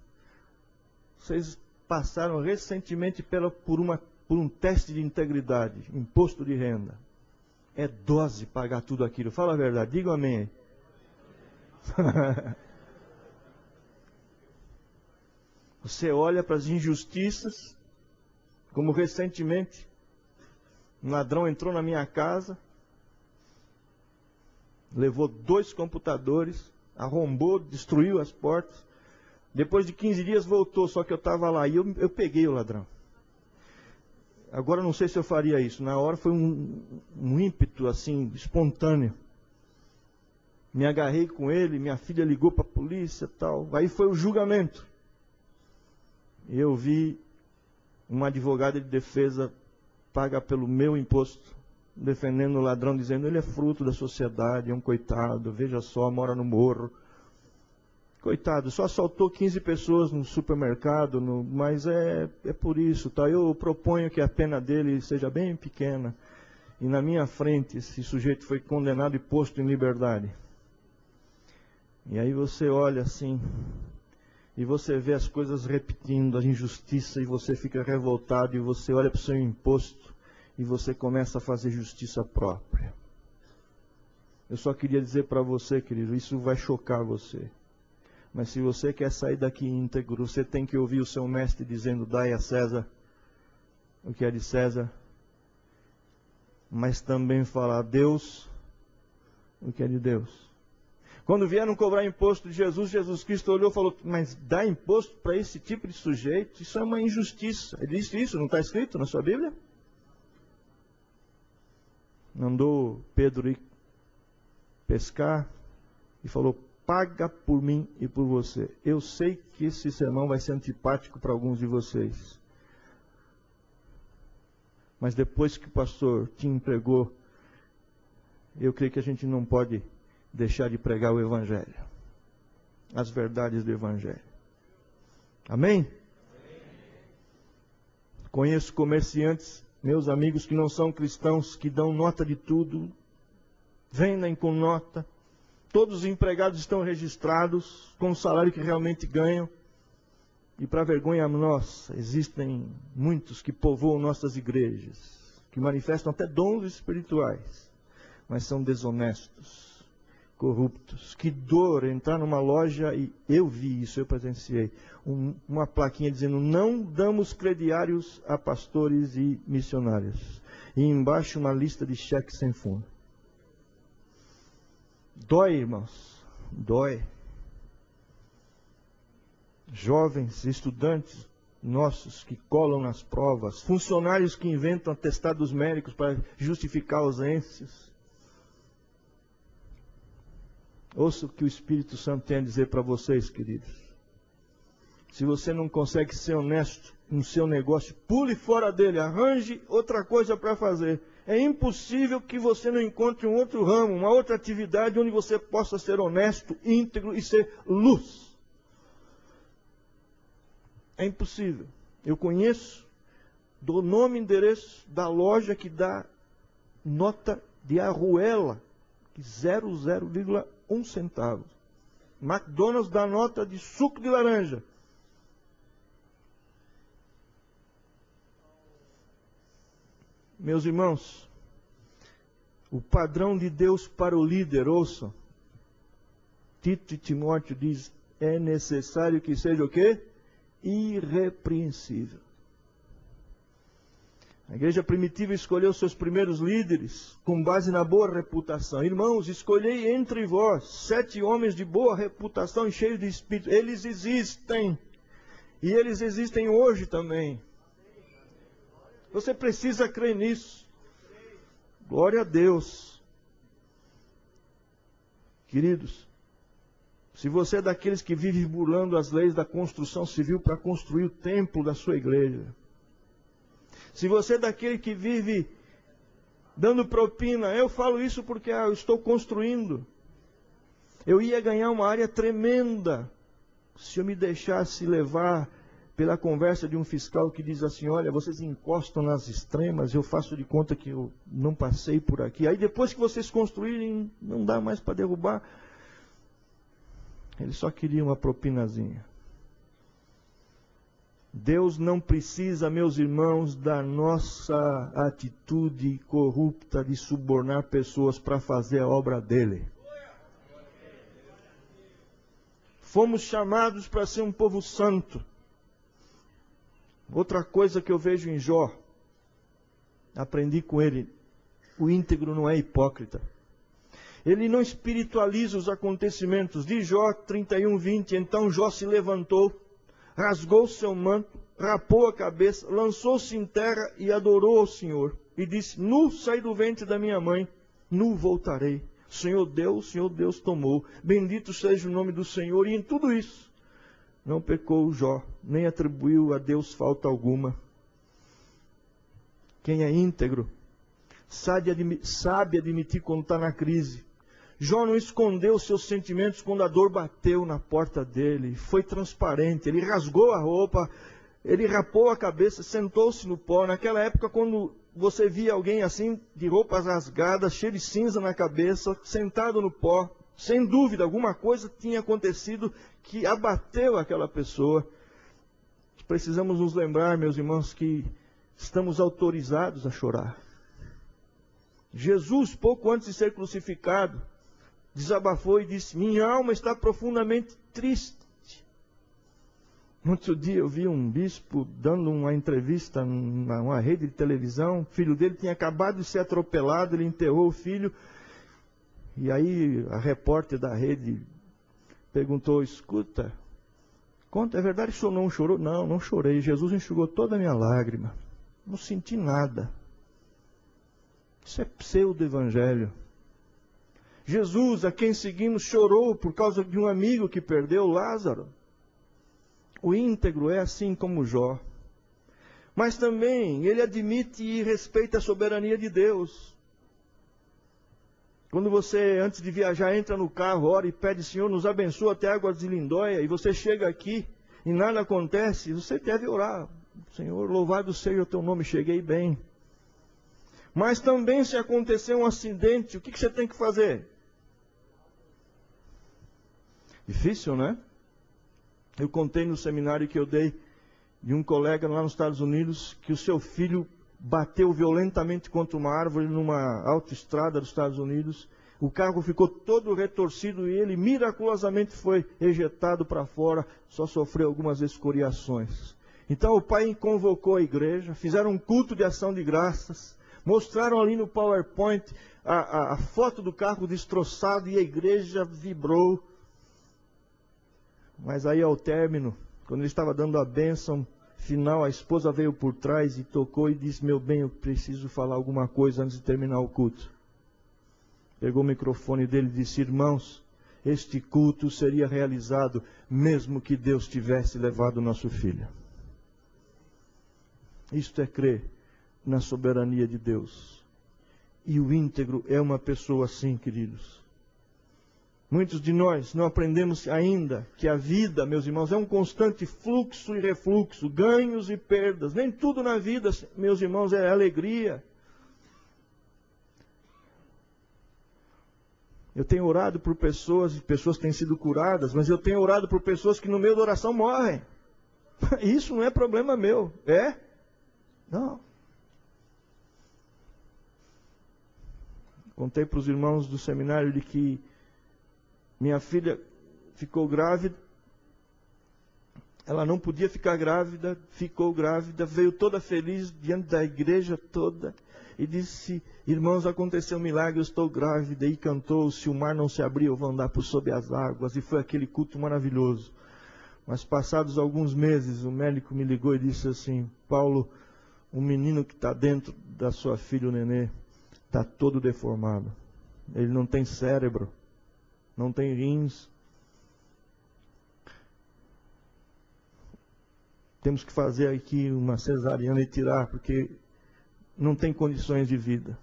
Vocês passaram recentemente por um teste de integridade, imposto de renda. É dose pagar tudo aquilo. Fala a verdade, diga amém. Você olha para as injustiças, como recentemente um ladrão entrou na minha casa, levou 2 computadores, arrombou, destruiu as portas. Depois de 15 dias voltou, só que eu estava lá e eu peguei o ladrão. Agora não sei se eu faria isso. Na hora foi um ímpeto assim, espontâneo. Me agarrei com ele, minha filha ligou para a polícia e tal. Aí foi o julgamento. Eu vi uma advogada de defesa paga pelo meu imposto, defendendo o ladrão, dizendo: ele é fruto da sociedade, é um coitado, veja só, mora no morro. Coitado, só assaltou 15 pessoas no supermercado, mas é por isso, tá? Eu proponho que a pena dele seja bem pequena. E na minha frente, esse sujeito foi condenado e posto em liberdade. E aí você olha assim, e você vê as coisas repetindo, a injustiça, e você fica revoltado, e você olha para o seu imposto, e você começa a fazer justiça própria. Eu só queria dizer para você, querido, isso vai chocar você. Mas se você quer sair daqui íntegro, você tem que ouvir o seu mestre dizendo: dai a César o que é de César, mas também falar a Deus o que é de Deus. Quando vieram cobrar imposto de Jesus, Jesus Cristo olhou e falou: mas dá imposto para esse tipo de sujeito? Isso é uma injustiça. Ele disse isso, não está escrito na sua Bíblia? Mandou Pedro ir pescar e falou: paga por mim e por você. Eu sei que esse sermão vai ser antipático para alguns de vocês. Mas depois que o pastor te empregou, eu creio que a gente não pode deixar de pregar o Evangelho. As verdades do Evangelho. Amém? Conheço comerciantes, meus amigos, que não são cristãos, que dão nota de tudo, vendem com nota. Todos os empregados estão registrados com o salário que realmente ganham. E para vergonha nossa, existem muitos que povoam nossas igrejas, que manifestam até dons espirituais, mas são desonestos, corruptos. Que dor entrar numa loja e eu vi isso, eu presenciei. Uma plaquinha dizendo: não damos crediários a pastores e missionários. E embaixo uma lista de cheques sem fundo. Dói, irmãos, dói. Jovens, estudantes nossos que colam nas provas, funcionários que inventam atestados médicos para justificar ausências. Ouça o que o Espírito Santo tem a dizer para vocês, queridos. Se você não consegue ser honesto no seu negócio, pule fora dele, arranje outra coisa para fazer. É impossível que você não encontre um outro ramo, uma outra atividade onde você possa ser honesto, íntegro e ser luz. É impossível. Eu conheço, dou nome e endereço da loja que dá nota de arruela, de 0,1 centavo. McDonald's dá nota de suco de laranja. Meus irmãos, o padrão de Deus para o líder, ouçam. Tito e Timóteo diz, é necessário que seja o quê? Irrepreensível. A igreja primitiva escolheu seus primeiros líderes com base na boa reputação. Irmãos, escolhei entre vós 7 homens de boa reputação e cheios de espírito. Eles existem. E eles existem hoje também. Você precisa crer nisso. Glória a Deus. Queridos, se você é daqueles que vive burlando as leis da construção civil para construir o templo da sua igreja, se você é daquele que vive dando propina, eu falo isso porque eu estou construindo. Eu ia ganhar uma área tremenda se eu me deixasse levar pela conversa de um fiscal que diz assim, olha, vocês encostam nas extremas, eu faço de conta que eu não passei por aqui. Aí depois que vocês construírem, não dá mais para derrubar. Ele só queria uma propinazinha. Deus não precisa, meus irmãos, da nossa atitude corrupta de subornar pessoas para fazer a obra dele. Fomos chamados para ser um povo santo. Outra coisa que eu vejo em Jó, aprendi com ele, o íntegro não é hipócrita. Ele não espiritualiza os acontecimentos. De Jó 31:20, então Jó se levantou, rasgou seu manto, rapou a cabeça, lançou-se em terra e adorou ao Senhor. E disse, nu saí do ventre da minha mãe, nu voltarei. O Senhor Deus tomou. Bendito seja o nome do Senhor. E em tudo isso, não pecou Jó, nem atribuiu a Deus falta alguma. Quem é íntegro, sabe admitir quando está na crise. Jó não escondeu seus sentimentos quando a dor bateu na porta dele. Foi transparente, ele rasgou a roupa, ele rapou a cabeça, sentou-se no pó. Naquela época, quando você via alguém assim, de roupas rasgadas, cheio de cinza na cabeça, sentado no pó, sem dúvida, alguma coisa tinha acontecido que abateu aquela pessoa. Precisamos nos lembrar, meus irmãos, que estamos autorizados a chorar. Jesus, pouco antes de ser crucificado, desabafou e disse, minha alma está profundamente triste. No outro dia eu vi um bispo dando uma entrevista numa rede de televisão, o filho dele tinha acabado de ser atropelado, ele enterrou o filho, e aí a repórter da rede perguntou, escuta, conta, é verdade que o senhor não chorou? Não, não chorei, Jesus enxugou toda a minha lágrima, não senti nada. Isso é pseudo-evangelho. Jesus, a quem seguimos, chorou por causa de um amigo que perdeu, Lázaro. O íntegro é assim como Jó. Mas também ele admite e respeita a soberania de Deus. Quando você, antes de viajar, entra no carro, ora e pede, Senhor, nos abençoa até Águas de Lindóia, e você chega aqui e nada acontece, você deve orar. Senhor, louvado seja o teu nome, cheguei bem. Mas também se acontecer um acidente, o que você tem que fazer? Difícil, né? Eu contei no seminário que eu dei de um colega lá nos Estados Unidos que o seu filho bateu violentamente contra uma árvore numa autoestrada dos Estados Unidos. O carro ficou todo retorcido e ele miraculosamente foi ejetado para fora, só sofreu algumas escoriações. Então o pai convocou a igreja, fizeram um culto de ação de graças, mostraram ali no PowerPoint a foto do carro destroçado e a igreja vibrou. Mas aí ao término, quando ele estava dando a bênção final, a esposa veio por trás e tocou e disse, meu bem, eu preciso falar alguma coisa antes de terminar o culto. Pegou o microfone dele e disse, irmãos, este culto seria realizado mesmo que Deus tivesse levado o nosso filho. Isto é crer na soberania de Deus. E o íntegro é uma pessoa assim, queridos. Muitos de nós não aprendemos ainda que a vida, meus irmãos, é um constante fluxo e refluxo, ganhos e perdas. Nem tudo na vida, meus irmãos, é alegria. Eu tenho orado por pessoas, e pessoas têm sido curadas, mas eu tenho orado por pessoas que no meio da oração morrem. Isso não é problema meu, é? Não. Contei para os irmãos do seminário de que minha filha ficou grávida. Ela não podia ficar grávida, ficou grávida, veio toda feliz diante da igreja toda e disse: irmãos, aconteceu um milagre, eu estou grávida. E cantou: se o mar não se abrir, eu vou andar por sob as águas. E foi aquele culto maravilhoso. Mas passados alguns meses, o médico me ligou e disse assim: Paulo, o menino que está dentro da sua filha, o nenê, está todo deformado. Ele não tem cérebro, não tem rins. Temos que fazer aqui uma cesariana e tirar, porque não tem condições de vida.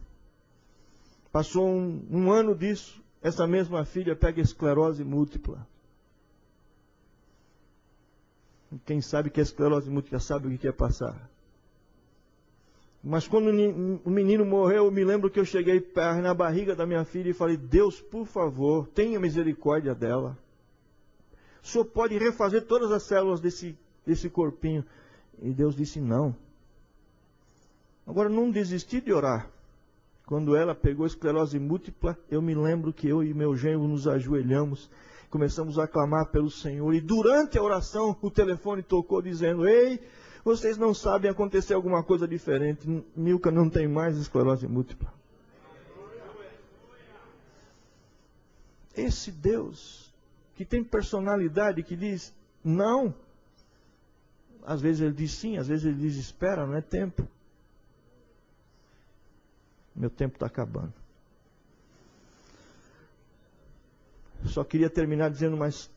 Passou um ano disso, essa mesma filha pega esclerose múltipla. Quem sabe que é esclerose múltipla sabe o que é passar. Mas quando o menino morreu, eu me lembro que eu cheguei na barriga da minha filha e falei: Deus, por favor, tenha misericórdia dela. O Senhor pode refazer todas as células desse corpinho. E Deus disse não. Agora, não desisti de orar. Quando ela pegou esclerose múltipla, eu me lembro que eu e meu genro nos ajoelhamos, começamos a clamar pelo Senhor, e durante a oração o telefone tocou dizendo: ei, vocês não sabem, acontecer alguma coisa diferente. Milka não tem mais esclerose múltipla. Esse Deus que tem personalidade, que diz não, às vezes ele diz sim, às vezes ele diz espera, não é tempo. Meu tempo está acabando. Só queria terminar dizendo mais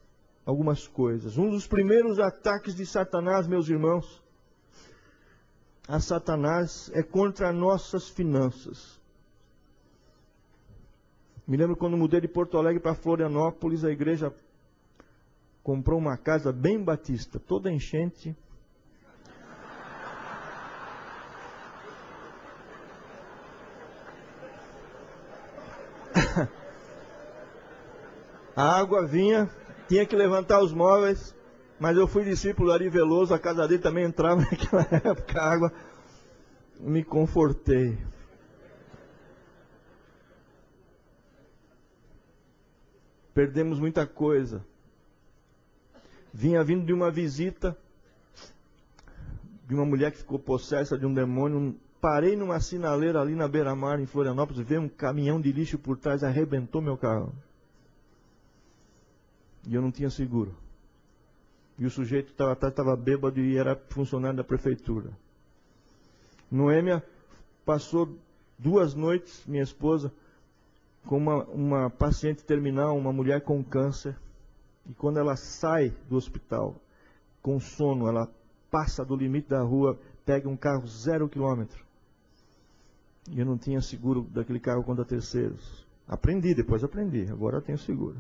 algumas coisas. Um dos primeiros ataques de Satanás, meus irmãos, a Satanás é contra nossas finanças. Me lembro quando mudei de Porto Alegre para Florianópolis, a igreja comprou uma casa bem batista, toda enchente. A água vinha, tinha que levantar os móveis, mas eu fui discípulo do Ari Veloso, a casa dele também entrava naquela época, a água, me confortei. Perdemos muita coisa. Vinha vindo de uma visita de uma mulher que ficou possessa de um demônio. Parei numa sinaleira ali na beira-mar, em Florianópolis, veio um caminhão de lixo por trás, arrebentou meu carro. E eu não tinha seguro. E o sujeito estava bêbado e era funcionário da prefeitura. Noêmia passou 2 noites, minha esposa, com uma paciente terminal, uma mulher com câncer. E quando ela sai do hospital, com sono, ela passa do limite da rua, pega um carro 0 quilômetro. E eu não tinha seguro daquele carro contra terceiros. Depois aprendi, agora eu tenho seguro.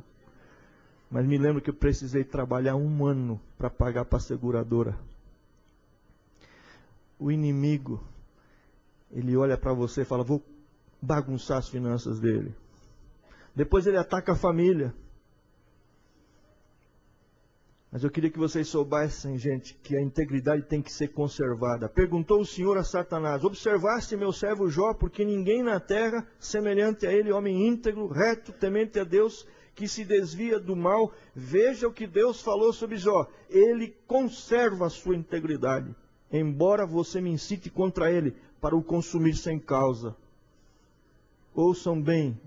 Mas me lembro que eu precisei trabalhar 1 ano para pagar para a seguradora. O inimigo, ele olha para você e fala: vou bagunçar as finanças dele. Depois ele ataca a família. Mas eu queria que vocês soubessem, gente, que a integridade tem que ser conservada. Perguntou o Senhor a Satanás: observaste meu servo Jó, porque ninguém na terra, semelhante a ele, homem íntegro, reto, temente a Deus, que se desvia do mal. Veja o que Deus falou sobre Jó: ele conserva a sua integridade, embora você me incite contra ele para o consumir sem causa. Ouçam bem,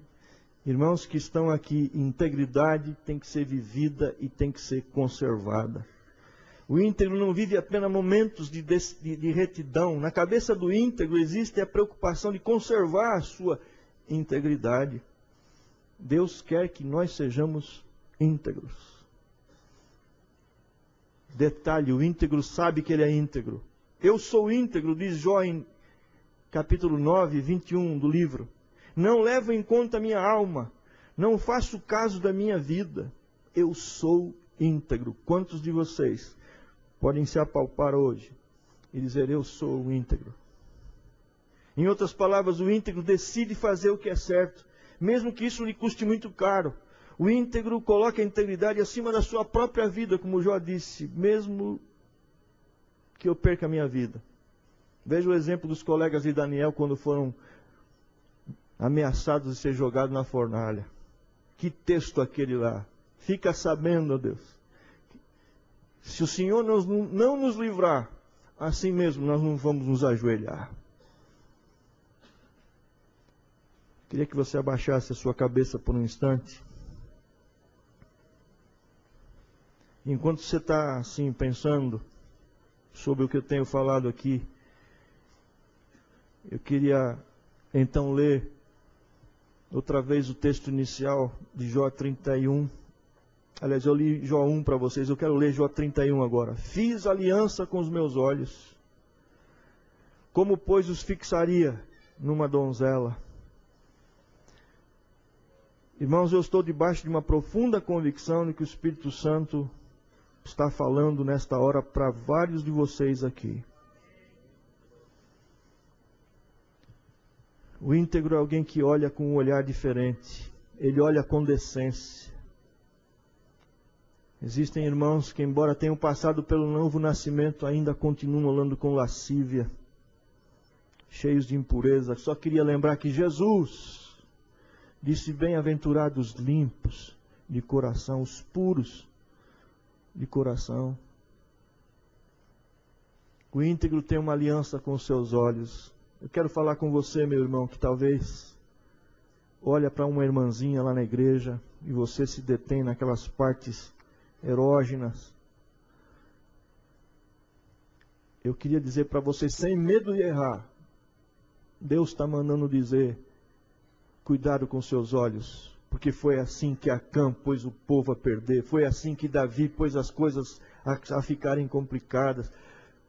irmãos que estão aqui, integridade tem que ser vivida e tem que ser conservada. O íntegro não vive apenas momentos de retidão. Na cabeça do íntegro existe a preocupação de conservar a sua integridade. Deus quer que nós sejamos íntegros. Detalhe, o íntegro sabe que ele é íntegro. Eu sou íntegro, diz Jó em capítulo 9, 21 do livro. Não levo em conta a minha alma, não faço caso da minha vida. Eu sou íntegro. Quantos de vocês podem se apalpar hoje e dizer: eu sou íntegro? Em outras palavras, o íntegro decide fazer o que é certo, mesmo que isso lhe custe muito caro. O íntegro coloca a integridade acima da sua própria vida, como Jó disse: mesmo que eu perca a minha vida. Veja o exemplo dos colegas de Daniel quando foram ameaçados de ser jogados na fornalha. Que texto aquele lá? Fica sabendo, ó Deus, se o Senhor não nos livrar, assim mesmo nós não vamos nos ajoelhar. Queria que você abaixasse a sua cabeça por um instante. Enquanto você está assim pensando sobre o que eu tenho falado aqui, eu queria então ler outra vez o texto inicial de Jó 31. Aliás, eu li Jó 1 para vocês, eu quero ler Jó 31 agora. Fiz aliança com os meus olhos, como pois os fixaria numa donzela? Irmãos, eu estou debaixo de uma profunda convicção de que o Espírito Santo está falando nesta hora para vários de vocês aqui. O íntegro é alguém que olha com um olhar diferente. Ele olha com decência. Existem irmãos que, embora tenham passado pelo novo nascimento, ainda continuam olhando com lascívia, cheios de impureza. Só queria lembrar que Jesus disse: bem-aventurados limpos de coração, os puros de coração. O íntegro tem uma aliança com os seus olhos. Eu quero falar com você, meu irmão, que talvez olha para uma irmãzinha lá na igreja e você se detém naquelas partes erógenas. Eu queria dizer para você, sem medo de errar, Deus está mandando dizer: cuidado com seus olhos, porque foi assim que Acã pôs o povo a perder, foi assim que Davi pôs as coisas a ficarem complicadas.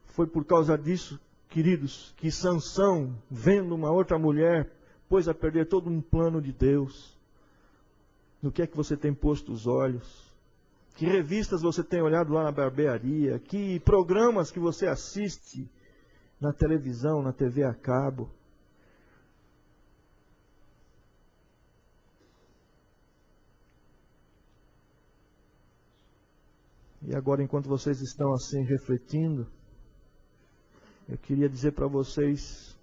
Foi por causa disso, queridos, que Sansão, vendo uma outra mulher, pôs a perder todo um plano de Deus. No que é que você tem posto os olhos? Que revistas você tem olhado lá na barbearia? Que programas que você assiste na televisão, na TV a cabo? E agora, enquanto vocês estão assim refletindo, eu queria dizer para vocês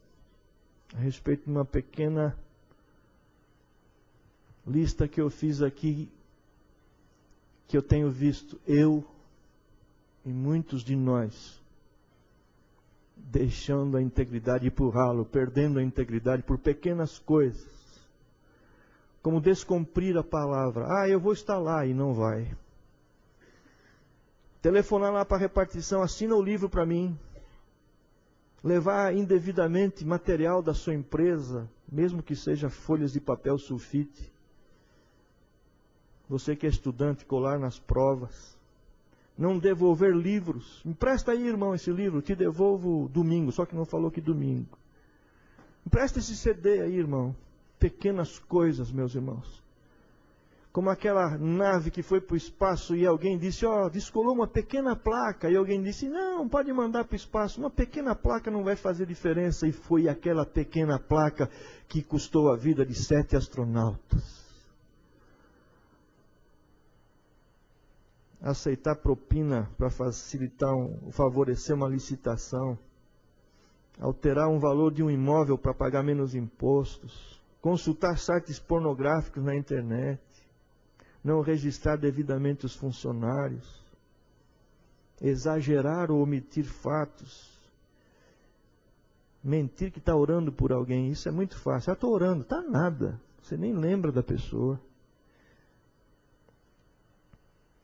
a respeito de uma pequena lista que eu fiz aqui, que eu tenho visto, eu e muitos de nós, deixando a integridade ir para o ralo, perdendo a integridade por pequenas coisas, como descumprir a palavra. Eu vou estar lá, e não vai. Telefonar lá para a repartição: assina o livro para mim. Levar indevidamente material da sua empresa, mesmo que seja folhas de papel sulfite. Você que é estudante, colar nas provas. Não devolver livros. Empresta aí, irmão, esse livro, te devolvo domingo, só que não falou que domingo. Empresta esse CD aí, irmão. Pequenas coisas, meus irmãos. Como aquela nave que foi para o espaço e alguém disse: descolou uma pequena placa. E alguém disse: não, pode mandar para o espaço. Uma pequena placa não vai fazer diferença. E foi aquela pequena placa que custou a vida de 7 astronautas. Aceitar propina para facilitar, favorecer uma licitação. Alterar um valor de um imóvel para pagar menos impostos. Consultar sites pornográficos na internet. Não registrar devidamente os funcionários, exagerar ou omitir fatos, mentir que está orando por alguém, isso é muito fácil. Estou orando, está nada, você nem lembra da pessoa.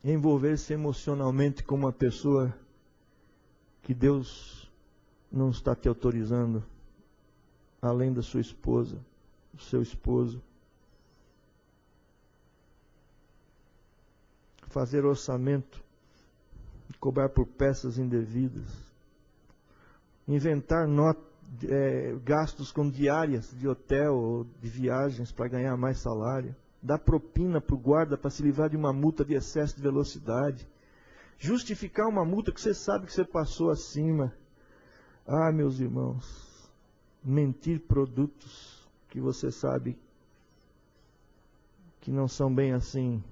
Envolver-se emocionalmente com uma pessoa que Deus não está te autorizando, além da sua esposa, do seu esposo. Fazer orçamento, cobrar por peças indevidas, inventar gastos com diárias de hotel ou de viagens para ganhar mais salário, dar propina para o guarda para se livrar de uma multa de excesso de velocidade, justificar uma multa que você sabe que você passou acima. Meus irmãos, mentir produtos que você sabe que não são bem assim.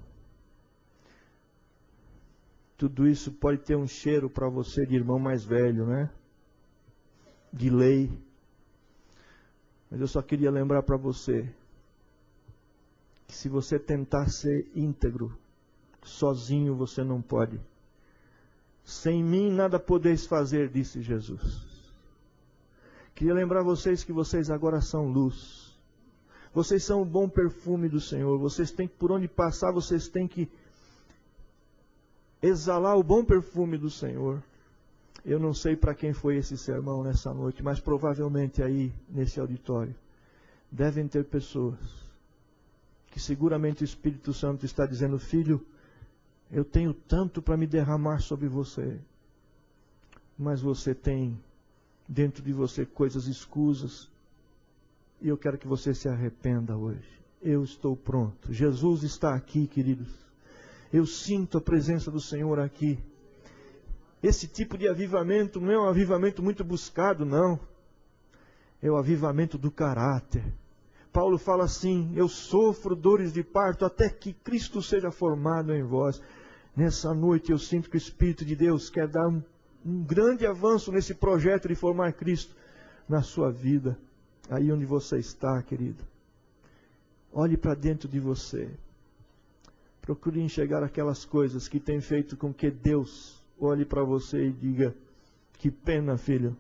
Tudo isso pode ter um cheiro para você de irmão mais velho, né? De lei. Mas eu só queria lembrar para você que se você tentar ser íntegro, sozinho você não pode. Sem mim nada podeis fazer, disse Jesus. Queria lembrar vocês que vocês agora são luz. Vocês são o bom perfume do Senhor. Vocês têm que, por onde passar, vocês têm que exalar o bom perfume do Senhor. Eu não sei para quem foi esse sermão nessa noite, mas provavelmente aí, nesse auditório, devem ter pessoas que seguramente o Espírito Santo está dizendo: filho, eu tenho tanto para me derramar sobre você, mas você tem dentro de você coisas escusas, e eu quero que você se arrependa hoje. Eu estou pronto. Jesus está aqui, queridos. Eu sinto a presença do Senhor aqui. Esse tipo de avivamento não é um avivamento muito buscado, não. É o avivamento do caráter. Paulo fala assim: eu sofro dores de parto até que Cristo seja formado em vós. Nessa noite eu sinto que o Espírito de Deus quer dar um grande avanço nesse projeto de formar Cristo na sua vida. Aí onde você está, querido. Olhe para dentro de você. Procure enxergar aquelas coisas que têm feito com que Deus olhe para você e diga: que pena, filho.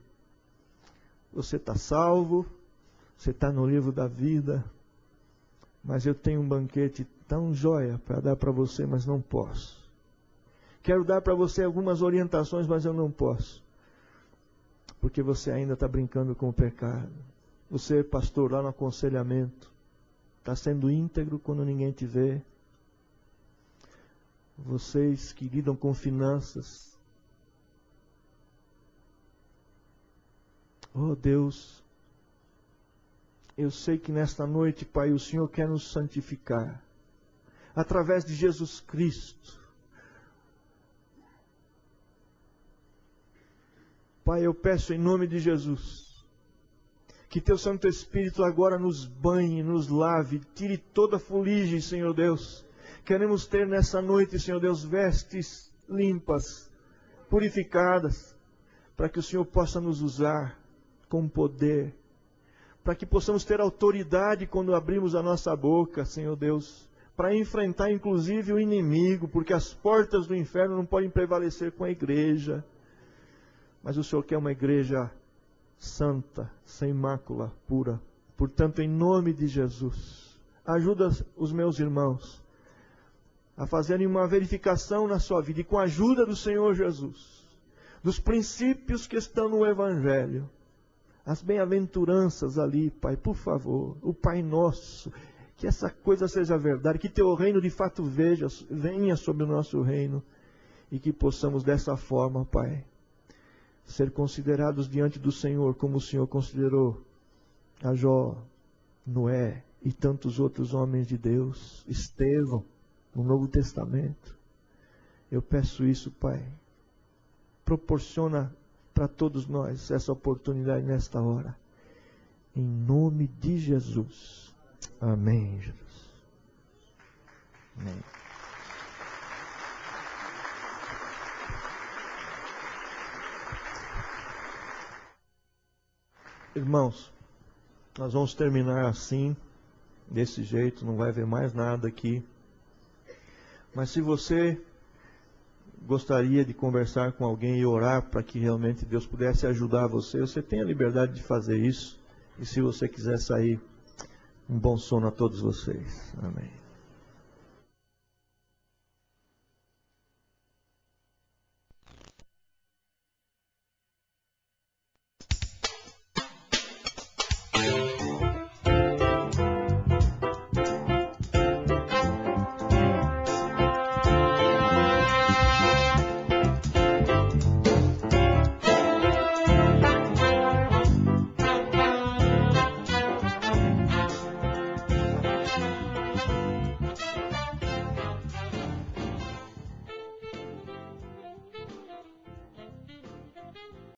Você está salvo, você está no livro da vida, mas eu tenho um banquete tão jóia para dar para você, mas não posso. Quero dar para você algumas orientações, mas eu não posso. Porque você ainda está brincando com o pecado. Você, pastor, lá no aconselhamento, está sendo íntegro quando ninguém te vê. Vocês que lidam com finanças. Oh Deus, eu sei que nesta noite, Pai, o Senhor quer nos santificar. Através de Jesus Cristo. Pai, eu peço em nome de Jesus, que Teu Santo Espírito agora nos banhe, nos lave, tire toda a fuligem, Senhor Deus. Queremos ter nessa noite, Senhor Deus, vestes limpas, purificadas, para que o Senhor possa nos usar com poder, para que possamos ter autoridade quando abrimos a nossa boca, Senhor Deus, para enfrentar inclusive o inimigo, porque as portas do inferno não podem prevalecer com a igreja. Mas o Senhor quer uma igreja santa, sem mácula, pura. Portanto, em nome de Jesus, ajuda os meus irmãos a fazerem uma verificação na sua vida, e com a ajuda do Senhor Jesus, dos princípios que estão no Evangelho, as bem-aventuranças ali, Pai, por favor, o Pai Nosso, que essa coisa seja verdade, que Teu reino de fato venha sobre o nosso reino, e que possamos dessa forma, Pai, ser considerados diante do Senhor, como o Senhor considerou a Jó, Noé e tantos outros homens de Deus, Estevão, no Novo Testamento. Eu peço isso, Pai. Proporciona para todos nós essa oportunidade nesta hora. Em nome de Jesus. Amém, Jesus. Amém. Irmãos, nós vamos terminar assim, desse jeito, não vai haver mais nada aqui. Mas se você gostaria de conversar com alguém e orar para que realmente Deus pudesse ajudar você, você tem a liberdade de fazer isso. E se você quiser sair, um bom sono a todos vocês. Amém.